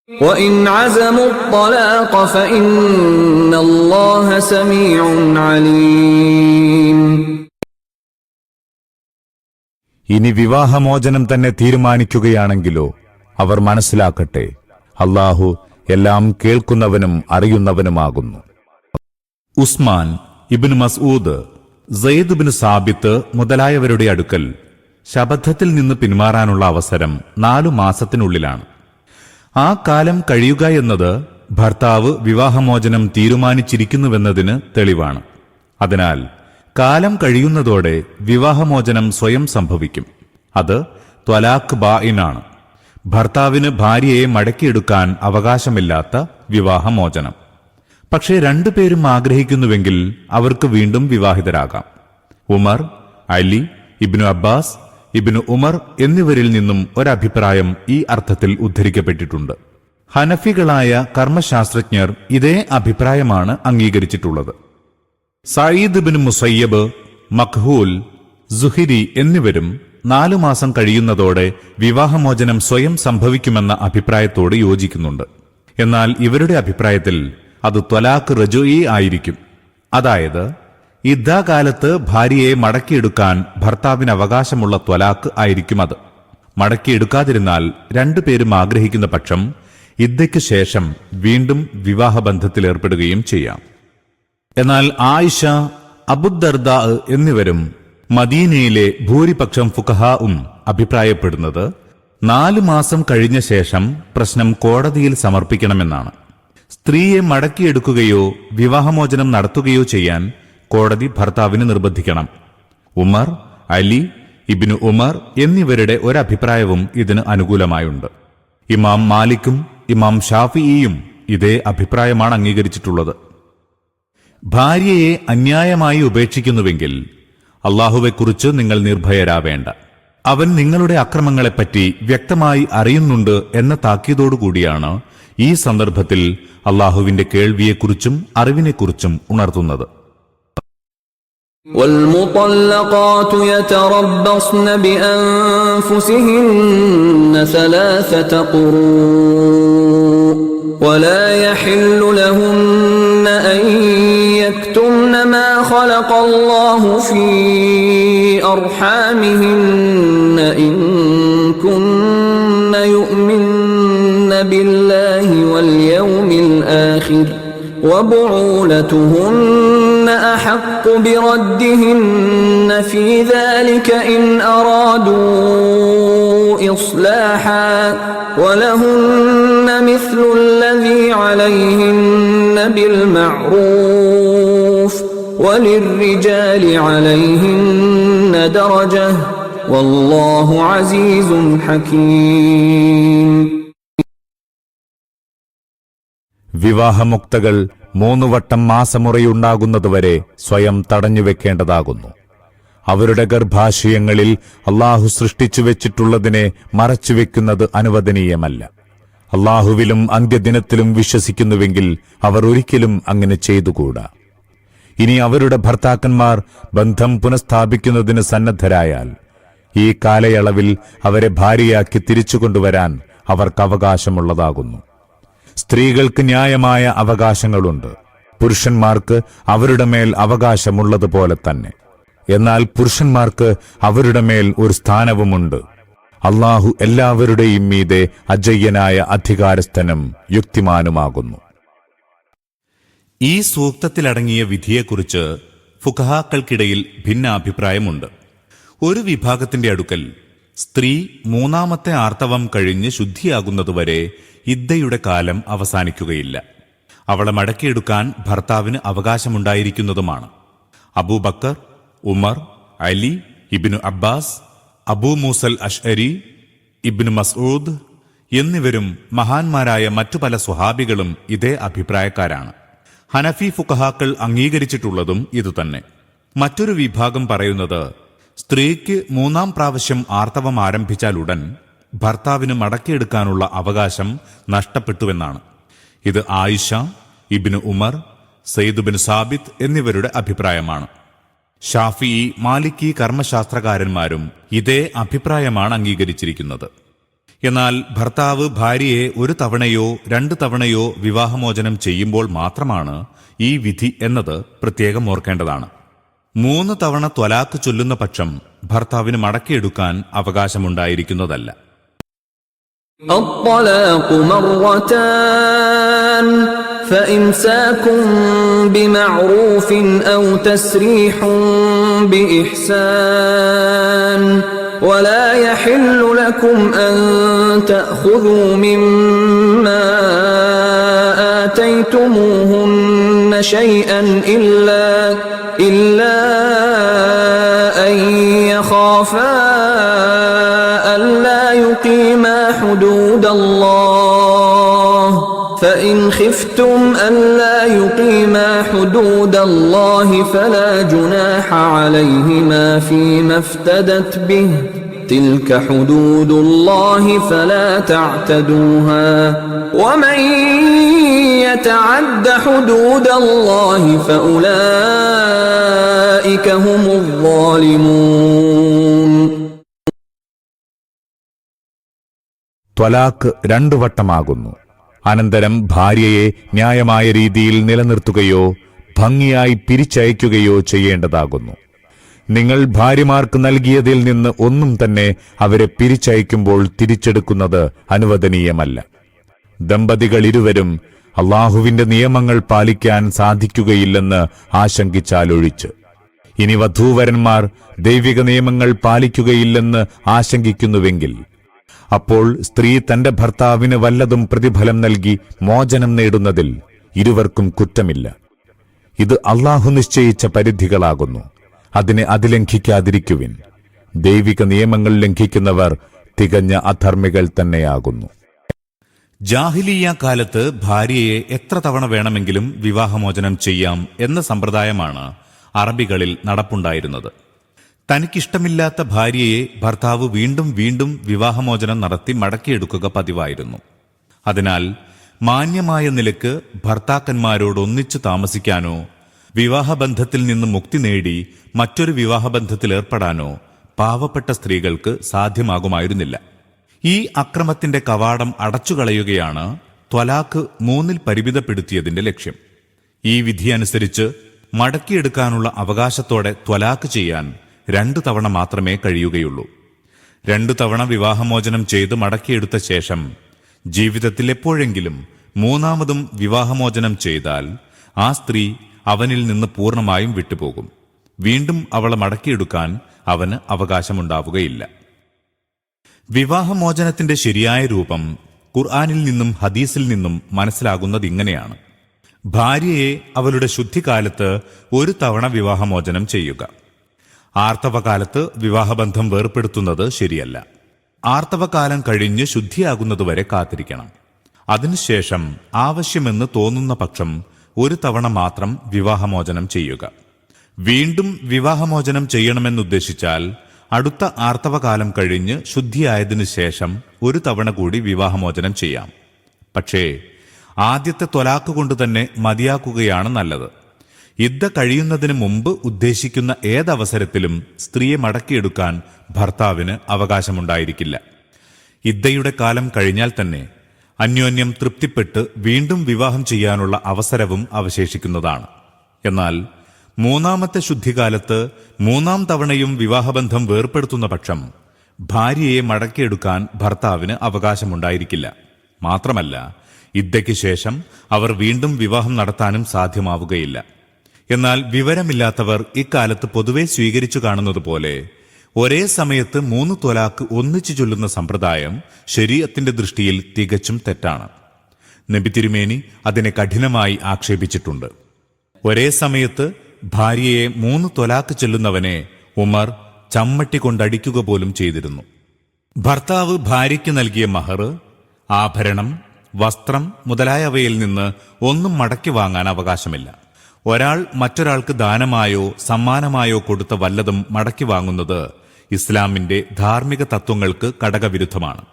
وَإِنْ عَزَمُوا الطَّلَاقَ فَإِنَّ اللَّهَ سَمِيعٌ عَلِيمٌ. ഇനി വിവാഹമോചനം തന്നെ തീരുമാനിക്കുകയാണെങ്കിലോ അവർ മനസ്സിലാക്കട്ടെ, അല്ലാഹു എല്ലാം കേൾക്കുന്നവനും അറിയുന്നവനുമാകുന്നു. ഉസ്മാൻ ഇബ്നു മസ്ഊദ്, സയ്യിദ് ഇബ്നു സാബിത്ത് മുതലായവരുടെ അടുക്കൽ ശബദ്ധത്തിൽ നിന്ന് പിന്മാറാനുള്ള അവസരം 4 മാസത്തിനുള്ളിലാണ്. ആ കാലം കഴിയുക എന്നത് ഭർത്താവ് വിവാഹമോചനം തീരുമാനിച്ചിരിക്കുന്നുവെന്നതിന് തെളിവാണ്. അതിനാൽ കാലം കഴിയുന്നതോടെ വിവാഹമോചനം സ്വയം സംഭവിക്കും. അത് ത്വലാഖ് ബാഇനാണ്, ഭർത്താവിന് ഭാര്യയെ മടക്കിയെടുക്കാൻ അവകാശമില്ലാത്ത വിവാഹമോചനം. പക്ഷേ 2 പേരും ആഗ്രഹിക്കുന്നുവെങ്കിൽ അവർക്ക് വീണ്ടും വിവാഹിതരാകാം. ഉമർ, അലി, ഇബ്നു അബ്ബാസ്, ഇബ്നു ഉമർ എന്നിവരിൽ നിന്നും ഒരഭിപ്രായം ഈ അർത്ഥത്തിൽ ഉദ്ധരിക്കപ്പെട്ടിട്ടുണ്ട്. ഹനഫികളായ കർമ്മശാസ്ത്രജ്ഞർ ഇതേ അഭിപ്രായമാണ് അംഗീകരിച്ചിട്ടുള്ളത്. സഈദ് ഇബ്നു മുസയ്യബ്, മഖ്ഹൂൽ, സുഹിരി എന്നിവരും 4 മാസം കഴിയുന്നതോടെ വിവാഹമോചനം സ്വയം സംഭവിക്കുമെന്ന അഭിപ്രായത്തോട് യോജിക്കുന്നുണ്ട്. എന്നാൽ ഇവരുടെ അഭിപ്രായത്തിൽ അത് ത്വലാഖ് റജുഈ ആയിരിക്കും. അതായത് ഇദ്ദാകാലത്ത് ഭാര്യയെ മടക്കിയെടുക്കാൻ ഭർത്താവിന് അവകാശമുള്ള ത്വലാഖ് ആയിരിക്കും അത്. മടക്കിയെടുക്കാതിരുന്നാൽ 2 പേരും ആഗ്രഹിക്കുന്ന പക്ഷം ഇദ്ദയ്ക്ക് ശേഷം വീണ്ടും വിവാഹബന്ധത്തിലേർപ്പെടുകയും ചെയ്യാം. എന്നാൽ ആയിഷ, അബുദ്ദർദാ എന്നിവരും മദീനയിലെ ഭൂരിപക്ഷം ഫുഖഹാഉം അഭിപ്രായപ്പെടുന്നത് 4 മാസം കഴിഞ്ഞ ശേഷം പ്രശ്നം കോടതിയിൽ സമർപ്പിക്കണമെന്നാണ്. സ്ത്രീയെ മടക്കിയെടുക്കുകയോ വിവാഹമോചനം നടത്തുകയോ ചെയ്യാൻ കോടതി ഭർത്താവിന് നിർബന്ധിക്കണം. ഉമർ, അലി, ഇബ്നു ഉമർ എന്നിവരുടെ ഒരഭിപ്രായവും ഇതിന് അനുകൂലമായുണ്ട്. ഇമാം മാലിക്കും ഇമാം ഷാഫിഈയും ഇതേ അഭിപ്രായമാണ് അംഗീകരിച്ചിട്ടുള്ളത്. ഭാര്യയെ അന്യായമായി ഉപേക്ഷിക്കുന്നുവെങ്കിൽ അല്ലാഹുവെക്കുറിച്ച് നിങ്ങൾ നിർഭയരാവേണ്ട. അവൻ നിങ്ങളുടെ അക്രമങ്ങളെപ്പറ്റി വ്യക്തമായി അറിയുന്നുണ്ട് എന്ന താക്കീതോടുകൂടിയാണ് ഈ സന്ദർഭത്തിൽ അല്ലാഹുവിന്റെ കേൾവിയെക്കുറിച്ചും അറിവിനെക്കുറിച്ചും ഉണർത്തുന്നത്. والمطلقات يتربصن بأنفسهن 3 قروء ولا يحل لهن أن يكتمن ما خلق الله في أرحامهن إن كن يؤمن بالله واليوم الآخر وبعولتهن أحق بردهن في ذلك إن أرادوا إصلاحا ولهن مثل الذي عليهن بالمعروف وللرجال عليهن درجة والله عزيز حكيم. വിവാഹമുക്തകൾ 3 വട്ടം മാസമുറയുണ്ടാകുന്നതുവരെ സ്വയം തടഞ്ഞുവെക്കേണ്ടതാകുന്നു. അവരുടെ ഗർഭാശയങ്ങളിൽ അല്ലാഹു സൃഷ്ടിച്ചു വെച്ചിട്ടുള്ളതിനെ മറച്ചുവെക്കുന്നത് അനുവദനീയമല്ല. അല്ലാഹുവിലും അന്ത്യദിനത്തിലും വിശ്വസിക്കുന്നുവെങ്കിൽ അവർ ഒരിക്കലും അങ്ങനെ ചെയ്തുകൂടാ. ഇനി അവരുടെ ഭർത്താക്കന്മാർ ബന്ധം പുനഃസ്ഥാപിക്കുന്നതിന് സന്നദ്ധരായാൽ ഈ കാലയളവിൽ അവരെ ഭാര്യയാക്കി തിരിച്ചുകൊണ്ടുവരാൻ അവർക്ക് അവകാശമുള്ളതാകുന്നു. സ്ത്രീകൾക്ക് ന്യായമായ അവകാശങ്ങളുണ്ട്. പുരുഷന്മാർക്ക് അവരുടെ മേൽ അവകാശമുള്ളതുപോലെ തന്നെ. എന്നാൽ പുരുഷന്മാർക്ക് അവരുടെ മേൽ ഒരു സ്ഥാനവുമുണ്ട്. അല്ലാഹു എല്ലാവരുടെയും മീതെ അജയ്യനായ അധികാരസ്ഥനും യുക്തിമാനുമാകുന്നു. ഈ സൂക്തത്തിലടങ്ങിയ വിധിയെക്കുറിച്ച് ഫുഖഹാക്കൾക്കിടയിൽ ഭിന്നാഭിപ്രായമുണ്ട്. ഒരു വിഭാഗത്തിന്റെ അടുക്കൽ സ്ത്രീ 3ാമത്തെ ആർത്തവം കഴിഞ്ഞ് ശുദ്ധിയാകുന്നതുവരെ ഇദ്ദയുടെ കാലം അവസാനിക്കുകയില്ല. അവളെ മടക്കിയെടുക്കാൻ ഭർത്താവിന് അവകാശമുണ്ടായിരിക്കുന്നതുമാണ്. അബൂബക്കർ, ഉമർ, അലി, ഇബ്നു അബ്ബാസ്, അബൂ മൂസൽ അശ്അരി, ഇബ്നു മസ്ഊദ് എന്നിവരും മഹാന്മാരായ മറ്റു പല സ്വഹാബികളും ഇതേ അഭിപ്രായക്കാരാണ്. ഹനഫി ഫുഖഹാക്കൾ അംഗീകരിച്ചിട്ടുള്ളതും ഇതുതന്നെ. മറ്റൊരു വിഭാഗം പറയുന്നത് സ്ത്രീക്ക് 3ാം പ്രാവശ്യം ആർത്തവം ആരംഭിച്ചാലുടൻ ഭർത്താവിന് മടക്കിയെടുക്കാനുള്ള അവകാശം നഷ്ടപ്പെട്ടുവെന്നാണ്. ഇത് ആയിഷ, ഇബ്നു ഉമർ, സയ്യിദ് ഇബ്നു സാബിത്ത് എന്നിവരുടെ അഭിപ്രായമാണ്. ഷാഫിഈ, മാലിക്കി കർമ്മശാസ്ത്രകാരന്മാരും ഇതേ അഭിപ്രായമാണ് അംഗീകരിച്ചിരിക്കുന്നത്. എന്നാൽ ഭർത്താവ് ഭാര്യയെ ഒരു തവണയോ 2 തവണയോ വിവാഹമോചനം ചെയ്യുമ്പോൾ മാത്രമാണ് ഈ വിധി എന്നത് പ്രത്യേകം ഓർക്കേണ്ടതാണ്. 3 തവണ ത്വലാഖ് ചൊല്ലുന്ന പക്ഷം ഭർത്താവിന് മടക്കിയെടുക്കാൻ അവകാശമുണ്ടായിരിക്കുന്നതല്ല. الطلاق مرتان فإمساك بمعروف أو تسريح بإحسان ولا يحل لكم أن تأخذوا مما آتيتموهن شيئا إلا أن يخافا ألا يقيما حدود الله فإن خفتم ألا يقيما حدود الله فلا جناح عليهما فيما افتدت به تلك حدود الله فلا تعتدوها ومن يتعد حدود الله فأولئك هم الظالمون. ത്വലാഖ് 2 വട്ടമാകുന്നു. അനന്തരം ഭാര്യയെ ന്യായമായ രീതിയിൽ നിലനിർത്തുകയോ ഭംഗിയായി പിരിച്ചയക്കുകയോ ചെയ്യേണ്ടതാകുന്നു. നിങ്ങൾ ഭാര്യമാർക്ക് നൽകിയതിൽ നിന്ന് ഒന്നും തന്നെ അവരെ പിരിച്ചയക്കുമ്പോൾ തിരിച്ചെടുക്കുന്നത് അനുവദനീയമല്ല. ദമ്പതികൾ ഇരുവരും അള്ളാഹുവിന്റെ നിയമങ്ങൾ പാലിക്കാൻ സാധിക്കുകയില്ലെന്ന് ആശങ്കിച്ചാലൊഴിച്ച്. ഇനി വധൂവരന്മാർ ദൈവിക നിയമങ്ങൾ പാലിക്കുകയില്ലെന്ന് ആശങ്കിക്കുന്നുവെങ്കിൽ അപ്പോൾ സ്ത്രീ തന്റെ ഭർത്താവിന് വല്ലതും പ്രതിഫലം നൽകി മോചനം നേടുന്നതിൽ ഇരുവർക്കും കുറ്റമില്ല. ഇത് അള്ളാഹു നിശ്ചയിച്ച പരിധികളാകുന്നു. അതിനെ അതിലംഘിക്കാതിരിക്കുവിൻ. ദൈവിക നിയമങ്ങൾ ലംഘിക്കുന്നവർ തികഞ്ഞ അധർമ്മികൾ തന്നെയാകുന്നു. ജാഹിലിയ്യ കാലത്ത് ഭാര്യയെ എത്ര തവണ വേണമെങ്കിലും വിവാഹമോചനം ചെയ്യാം എന്ന സമ്പ്രദായമാണ് അറബികളിൽ നടപ്പുണ്ടായിരുന്നത്. തനിക്കിഷ്ടമില്ലാത്ത ഭാര്യയെ ഭർത്താവ് വീണ്ടും വീണ്ടും വിവാഹമോചനം നടത്തി മടക്കിയെടുക്കുക പതിവായിരുന്നു. അതിനാൽ മാന്യമായ നിലക്ക് ഭർത്താക്കന്മാരോട് ഒന്നിച്ചു താമസിക്കാനോ വിവാഹബന്ധത്തിൽ നിന്ന് മുക്തി നേടി മറ്റൊരു വിവാഹബന്ധത്തിൽ ഏർപ്പെടാനോ പാവപ്പെട്ട സ്ത്രീകൾക്ക് സാധ്യമാകുമായിരുന്നില്ല. ഈ അക്രമത്തിന്റെ കവാടം അടച്ചുകളയുകയാണ് ത്വലാഖ് 3 പരിമിതപ്പെടുത്തിയതിന്റെ ലക്ഷ്യം. ഈ വിധിയനുസരിച്ച് മടക്കിയെടുക്കാനുള്ള അവകാശത്തോടെ ത്വലാഖ് ചെയ്യാൻ 2 തവണ മാത്രമേ കഴിയുകയുള്ളൂ. 2 തവണ വിവാഹമോചനം ചെയ്ത് മടക്കിയെടുത്ത ശേഷം ജീവിതത്തിൽ എപ്പോഴെങ്കിലും 3ാമതും വിവാഹമോചനം ചെയ്താൽ ആ സ്ത്രീ അവനിൽ നിന്ന് പൂർണ്ണമായും വിട്ടുപോകും. വീണ്ടും അവളെ മടക്കിയെടുക്കാൻ അവന് അവകാശമുണ്ടാവുകയില്ല. വിവാഹമോചനത്തിന്റെ ശരിയായ രൂപം ഖുർആനിൽ നിന്നും ഹദീസിൽ നിന്നും മനസ്സിലാകുന്നതിങ്ങനെയാണ്: ഭാര്യയെ അവളുടെ ശുദ്ധികാലത്ത് 1 തവണ വിവാഹമോചനം ചെയ്യുക. ആർത്തവകാലത്ത് വിവാഹബന്ധം വേർപ്പെടുത്തുന്നത് ശരിയല്ല. ആർത്തവകാലം കഴിഞ്ഞ് ശുദ്ധിയാകുന്നതുവരെ കാത്തിരിക്കണം. അതിനുശേഷം ആവശ്യമെന്ന് തോന്നുന്ന പക്ഷം 1 തവണ മാത്രം വിവാഹമോചനം ചെയ്യുക. വീണ്ടും വിവാഹമോചനം ചെയ്യണമെന്നുദ്ദേശിച്ചാൽ അടുത്ത ആർത്തവകാലം കഴിഞ്ഞ് ശുദ്ധിയായതിനു ശേഷം 1 തവണ കൂടി വിവാഹമോചനം ചെയ്യാം. പക്ഷേ ആദ്യത്തെ ത്വലാഖ് കൊണ്ട് തന്നെ മതിയാക്കുകയാണ് നല്ലത്. ഇദ്ദ കഴിയുന്നതിന് മുമ്പ് ഉദ്ദേശിക്കുന്ന ഏതവസരത്തിലും സ്ത്രീയെ മടക്കിയെടുക്കാൻ ഭർത്താവിന് അവകാശമുണ്ടായിരിക്കില്ല. ഇദ്ദയുടെ കാലം കഴിഞ്ഞാൽ തന്നെ അന്യോന്യം തൃപ്തിപ്പെട്ട് വീണ്ടും വിവാഹം ചെയ്യാനുള്ള അവസരവും അവശേഷിക്കുന്നതാണ്. എന്നാൽ 3ാമത്തെ ശുദ്ധികാലത്ത് 3ാം തവണയും വിവാഹബന്ധം വേർപ്പെടുത്തുന്ന പക്ഷം ഭാര്യയെ മടക്കിയെടുക്കാൻ ഭർത്താവിന് അവകാശമുണ്ടായിരിക്കില്ല. മാത്രമല്ല, ഇദ്ദയ്ക്ക് ശേഷം അവർ വീണ്ടും വിവാഹം നടത്താനും സാധ്യമാവുകയില്ല. എന്നാൽ വിവരമില്ലാത്തവർ ഇക്കാലത്ത് പൊതുവെ സ്വീകരിച്ചു കാണുന്നതുപോലെ ഒരേ സമയത്ത് 3 ത്വലാഖ് ഒന്നിച്ചു ചൊല്ലുന്ന സമ്പ്രദായം ശരീഅത്തിന്റെ ദൃഷ്ടിയിൽ തികച്ചും തെറ്റാണ്. നബി തിരുമേനി അതിനെ കഠിനമായി ആക്ഷേപിച്ചിട്ടുണ്ട്. ഒരേ സമയത്ത് ഭാര്യയെ 3 ത്വലാഖ് ചൊല്ലുന്നവനെ ഉമർ ചമ്മട്ടി കൊണ്ടടിക്കുക പോലും ചെയ്തിരുന്നു. ഭർത്താവ് ഭാര്യയ്ക്ക് നൽകിയ മഹർ, ആഭരണം, വസ്ത്രം മുതലായവയിൽ നിന്ന് ഒന്നും മടക്കി വാങ്ങാൻ അവകാശമില്ല. ഒരാൾ മറ്റൊരാൾക്ക് ദാനമായോ സമ്മാനമായോ കൊടുത്ത വല്ലതും മടക്കി വാങ്ങുന്നത് ഇസ്ലാമിന്റെ ധാർമ്മിക തത്വങ്ങൾക്ക് കടകവിരുദ്ധമാണ്.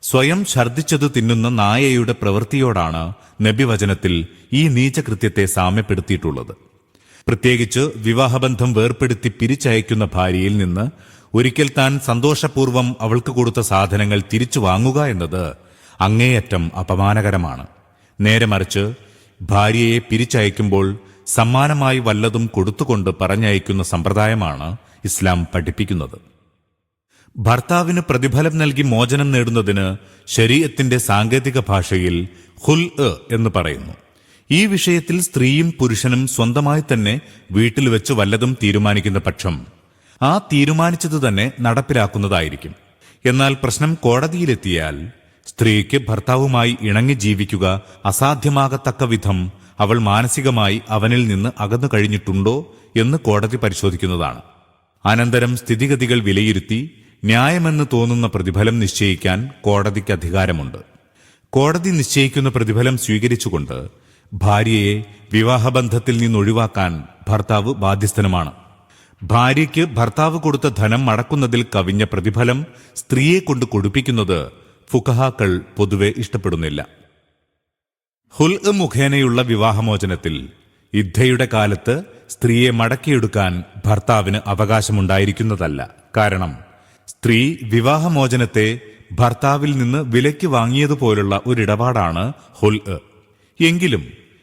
സ്വയം ഛർദ്ദിച്ചത് തിന്നുന്ന നായയുടെ പ്രവൃത്തിയോടാണ് നബിവചനത്തിൽ ഈ നീചകൃത്യത്തെ സാമ്യപ്പെടുത്തിയിട്ടുള്ളത്. പ്രത്യേകിച്ച് വിവാഹബന്ധം വേർപ്പെടുത്തി പിരിച്ചയക്കുന്ന ഭാര്യയിൽ നിന്ന് ഒരിക്കൽ താൻ സന്തോഷപൂർവ്വം അവൾക്ക് കൊടുത്ത സാധനങ്ങൾ തിരിച്ചു വാങ്ങുക എന്നത് അങ്ങേയറ്റം അപമാനകരമാണ്. നേരെ മറിച്ച് ഭാര്യയെ പിരിച്ചയക്കുമ്പോൾ സമ്മാനമായി വല്ലതും കൊടുത്തുകൊണ്ട് പറഞ്ഞയക്കുന്ന സമ്പ്രദായമാണ് ഇസ്ലാം പഠിപ്പിക്കുന്നത്. ഭർത്താവിന് പ്രതിഫലം നൽകി മോചനം നേടുന്നതിന് ശരീഅത്തിന്റെ സാങ്കേതിക ഭാഷയിൽ ഖുൽ എന്ന് പറയുന്നു. ഈ വിഷയത്തിൽ സ്ത്രീയും പുരുഷനും സ്വന്തമായി തന്നെ വീട്ടിൽ വെച്ച് വല്ലതും തീരുമാനിക്കുന്ന പക്ഷം ആ തീരുമാനിച്ചത് തന്നെ നടപ്പിലാക്കുന്നതായിരിക്കും. എന്നാൽ പ്രശ്നം കോടതിയിലെത്തിയാൽ സ്ത്രീക്ക് ഭർത്താവുമായി ഇണങ്ങി ജീവിക്കുക അസാധ്യമാകത്തക്ക വിധം അവൾ മാനസികമായി അവനിൽ നിന്ന് അകന്നു കഴിഞ്ഞിട്ടുണ്ടോ എന്ന് കോടതി പരിശോധിക്കുന്നതാണ്. അനന്തരം സ്ഥിതിഗതികൾ വിലയിരുത്തി ന്യായമെന്ന് തോന്നുന്ന പ്രതിഫലം നിശ്ചയിക്കാൻ കോടതിക്ക് അധികാരമുണ്ട്. കോടതി നിശ്ചയിക്കുന്ന പ്രതിഫലം സ്വീകരിച്ചുകൊണ്ട് ഭാര്യയെ വിവാഹബന്ധത്തിൽ നിന്നൊഴിവാക്കാൻ ഭർത്താവ് ബാധ്യസ്ഥനുമാണ്. ഭാര്യയ്ക്ക് ഭർത്താവ് കൊടുത്ത ധനം മടക്കുന്നതിൽ കവിഞ്ഞ പ്രതിഫലം സ്ത്രീയെ കൊണ്ട് കൊടുപ്പിക്കുന്നത് ഫുഖഹാക്കൾ പൊതുവെ ഇഷ്ടപ്പെടുന്നില്ല. ഹുൽ മുഖേനയുള്ള വിവാഹമോചനത്തിൽ ഇദ്ദയുടെ കാലത്ത് സ്ത്രീയെ മടക്കിയെടുക്കാൻ ഭർത്താവിന് അവകാശമുണ്ടായിരിക്കുന്നതല്ല. കാരണം സ്ത്രീ വിവാഹമോചനത്തെ ഭർത്താവിൽ നിന്ന് വിലയ്ക്ക് വാങ്ങിയതുപോലുള്ള ഒരിടപാടാണ് ഹുൽ. എങ്കിലും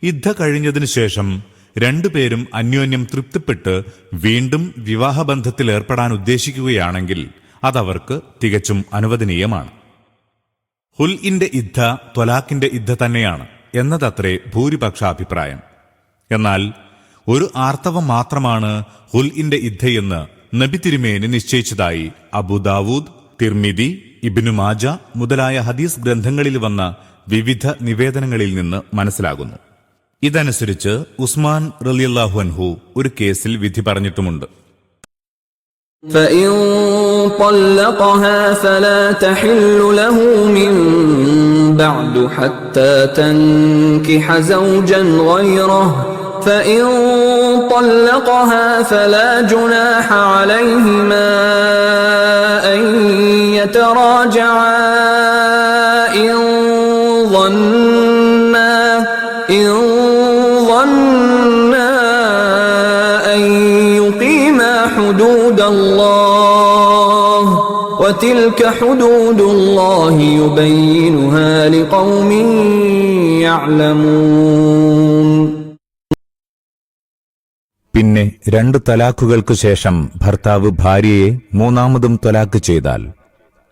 ഇദ്ദ കഴിഞ്ഞതിനു ശേഷം രണ്ടുപേരും അന്യോന്യം തൃപ്തിപ്പെട്ട് വീണ്ടും വിവാഹബന്ധത്തിൽ ഏർപ്പെടാൻ ഉദ്ദേശിക്കുകയാണെങ്കിൽ അതവർക്ക് തികച്ചും അനുവദനീയമാണ്. ഹുൽഇന്റെ ഇദ്ദ ത്വലാഖിന്റെ ഇദ്ദ തന്നെയാണ് എന്നതത്രേ ഭൂരിപക്ഷ അഭിപ്രായം. എന്നാൽ ഒരു ആർത്തവം മാത്രമാണ് ഹുൽഇന്റെ ഇദ്ദയെന്ന് നബി തിരുമേനി നിശ്ചയിച്ചതായി അബൂദാവൂദ്, തിർമിദി, ഇബ്നു മാജ മുതലായ ഹദീസ് ഗ്രന്ഥങ്ങളിൽ വന്ന വിവിധ നിവേദനങ്ങളിൽ നിന്ന് മനസ്സിലാകുന്നു. ഇതനുസരിച്ച് ഉസ്മാൻ റളിയല്ലാഹു അൻഹു ഒരു കേസിൽ വിധി പറഞ്ഞിട്ടുമുണ്ട്. فإن طلقها فلا تحل له من بعد حتى تنكح زوجا غيره فإن طلقها فلا جناح عليهما أن يتراجعا إن ظنا أن يقيما حدود الله وتلك حدود الله يبينها لقوم يعلمون. പിന്നെ 2 തലാഖുകൾക്കു ശേഷം ഭർത്താവ് ഭാര്യയെ മൂന്നാമതും തലാഖ് ചെയ്താൽ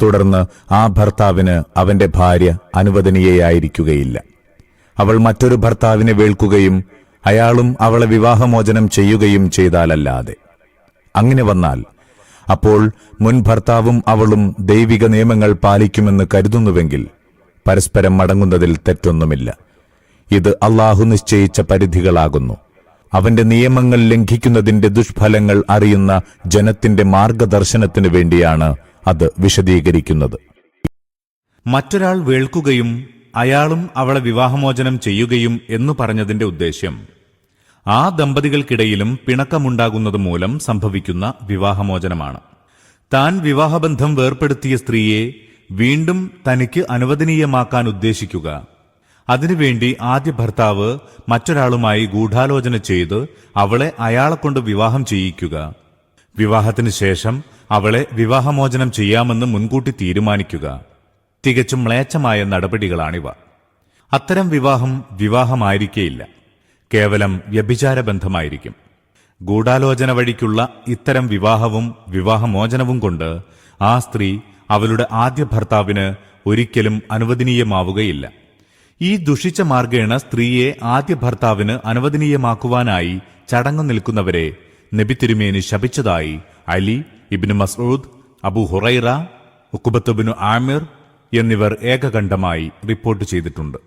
തുടർന്ന് ആ ഭർത്താവിന് അവന്റെ ഭാര്യ അനുവദനീയയായിരിക്കുകയില്ല. അവൾ മറ്റൊരു ഭർത്താവിനെ വേൾക്കുകയും അയാളും അവളെ വിവാഹമോചനം ചെയ്യുകയും ചെയ്താലല്ലാതെ. അങ്ങനെ വന്നാൽ അപ്പോൾ മുൻ ഭർത്താവും അവളും ദൈവിക നിയമങ്ങൾ പാലിക്കുമെന്ന് കരുതുന്നുവെങ്കിൽ പരസ്പരം മടങ്ങുന്നതിൽ തെറ്റൊന്നുമില്ല. ഇത് അല്ലാഹു നിശ്ചയിച്ച പരിധികളാകുന്നു. അവന്റെ നിയമങ്ങൾ ലംഘിക്കുന്നതിന്റെ ദുഷ്ഫലങ്ങൾ അറിയുന്ന ജനത്തിന്റെ മാർഗദർശനത്തിനു വേണ്ടിയാണ് അത് വിശദീകരിക്കുന്നത്. മറ്റൊരാൾ വേൾക്കുകയും അയാളും അവളെ വിവാഹമോചനം ചെയ്യുകയും എന്നു പറഞ്ഞതിന്റെ ഉദ്ദേശ്യം ആ ദമ്പതികൾക്കിടയിലും പിണക്കമുണ്ടാകുന്നത് മൂലം സംഭവിക്കുന്ന വിവാഹമോചനമാണ്. താൻ വിവാഹബന്ധം വേർപ്പെടുത്തിയ സ്ത്രീയെ വീണ്ടും തനിക്ക് അനുവദനീയമാക്കാൻ ഉദ്ദേശിക്കുക, അതിനുവേണ്ടി ആദ്യ ഭർത്താവ് മറ്റൊരാളുമായി ഗൂഢാലോചന ചെയ്ത് അവളെ അയാളെക്കൊണ്ട് വിവാഹം ചെയ്യിക്കുക, വിവാഹത്തിനു ശേഷം അവളെ വിവാഹമോചനം ചെയ്യാമെന്ന് മുൻകൂട്ടി തീരുമാനിക്കുക, തികച്ചും മ്ലേച്ഛമായ നടപടികളാണിവ. അത്തരം വിവാഹം വിവാഹമായിരിക്കേയില്ല, കേവലം വ്യഭിചാരബന്ധമായിരിക്കും. ഗൂഢാലോചന വഴിക്കുള്ള ഇത്തരം വിവാഹവും വിവാഹമോചനവും കൊണ്ട് ആ സ്ത്രീ അവളുടെ ആദ്യ ഭർത്താവിന് ഒരിക്കലും അനുവദനീയമാവുകയില്ല. ഈ ദുഷിച്ച മാർഗേണ സ്ത്രീയെ ആദ്യ ഭർത്താവിന് അനുവദനീയമാക്കുവാനായി ചടങ്ങു നിൽക്കുന്നവരെ നബി തിരുമേനി ശപിച്ചതായി അലി, ഇബ്നു മസ്ഊദ്, അബൂ ഹുറൈറ, ഉഖ്ബത്ത് ഇബ്നു ആമിർ എന്നിവർ ഏകകണ്ഠമായി റിപ്പോർട്ട് ചെയ്തിട്ടുണ്ട്.